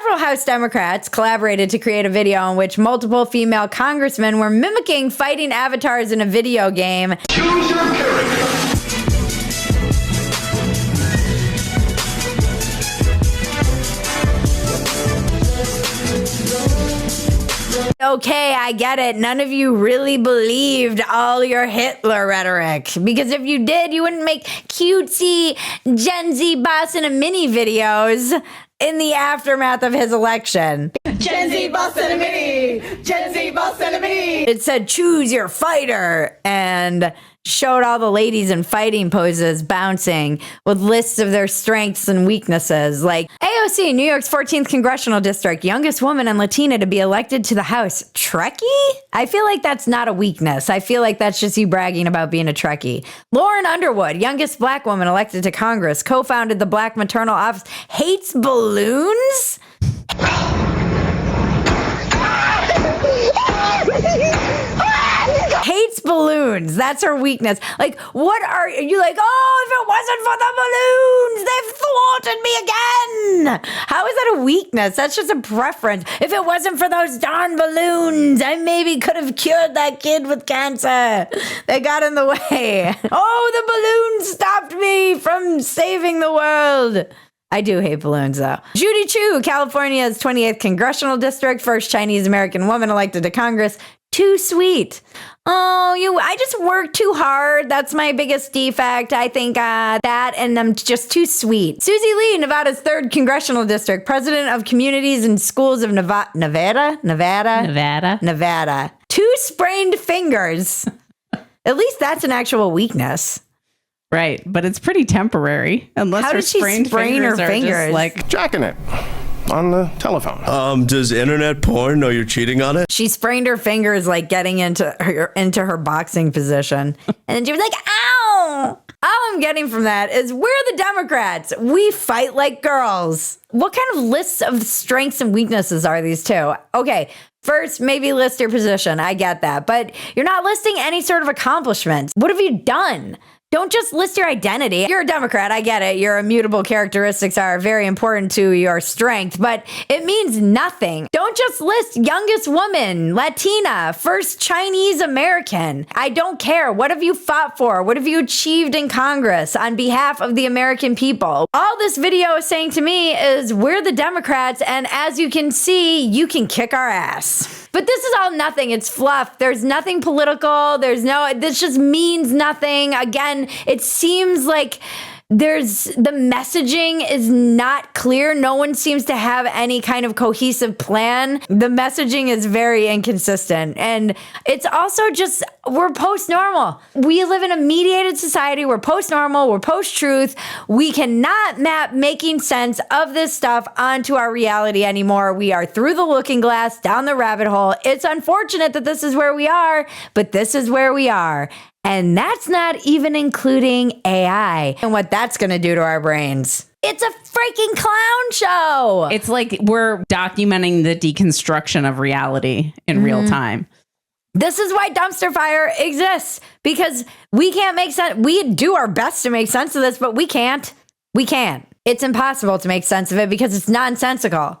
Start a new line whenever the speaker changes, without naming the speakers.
Several House Democrats collaborated to create a video in which multiple female congressmen were mimicking fighting avatars in a video game.
Choose your character.
Okay, I get it. None of you really believed all your Hitler rhetoric. Because if you did, you wouldn't make cutesy Gen Z boss in a mini videos in the aftermath of his election.
Gen Z boss in a mini! Gen Z boss in a mini!
It said, choose your fighter, and showed all the ladies in fighting poses bouncing with lists of their strengths and weaknesses. Like, AOC, New York's 14th congressional district, youngest woman and Latina to be elected to the House. Trekkie? I feel like that's not a weakness. I feel like that's just you bragging about being a Trekkie. Lauren Underwood, youngest black woman elected to Congress, co-founded the Black Maternal Office. Hates balloons? Hates balloons. That's her weakness. Like, what are you like? Oh, if it wasn't for the balloons, they've thwarted me again. How is that a weakness? That's just a preference. If it wasn't for those darn balloons, I maybe could have cured that kid with cancer. They got in the way. Oh, the balloons stopped me from saving the world. I do hate balloons, though. Judy Chu, California's 28th congressional district, first Chinese American woman elected to Congress. Too sweet. Oh, I just work too hard. That's my biggest defect. I think that, and I'm just too sweet. Susie Lee, Nevada's 3rd congressional district, president of communities and schools of Nevada. 2 sprained fingers. At least that's an actual weakness.
Right, but it's pretty temporary. Unless
how
her
did she sprain her fingers?
Just like
Jacking it on the telephone.
Does internet porn know you're cheating on it?
She sprained her fingers like getting into her boxing position. And then she was like, ow! All I'm getting from that is we're the Democrats. We fight like girls. What kind of lists of strengths and weaknesses are these two? Okay, first, maybe list your position. I get that. But you're not listing any sort of accomplishments. What have you done? Don't just list your identity. You're a Democrat. I get it. Your immutable characteristics are very important to your strength, but it means nothing. Don't just list youngest woman, Latina, first Chinese American. I don't care. What have you fought for? What have you achieved in Congress on behalf of the American people? All this video is saying to me is we're the Democrats, and as you can see, you can kick our ass. But this is all nothing. It's fluff. There's nothing political. This just means nothing. Again, it seems like the messaging is not clear. No one seems to have any kind of cohesive plan. The messaging is very inconsistent. And it's also just, we're post-normal. We live in a mediated society. We're post-normal. We're post-truth. We cannot map making sense of this stuff onto our reality anymore. We are through the looking glass, down the rabbit hole. It's unfortunate that this is where we are, but this is where we are. And that's not even including AI and what that's going to do to our brains. It's a freaking clown show.
it's like we're documenting the deconstruction of reality in real time.
This is why Dumpster Fire exists, because we can't make sense. We do our best to make sense of this, but we can't. We can't. It's impossible to make sense of it because it's nonsensical.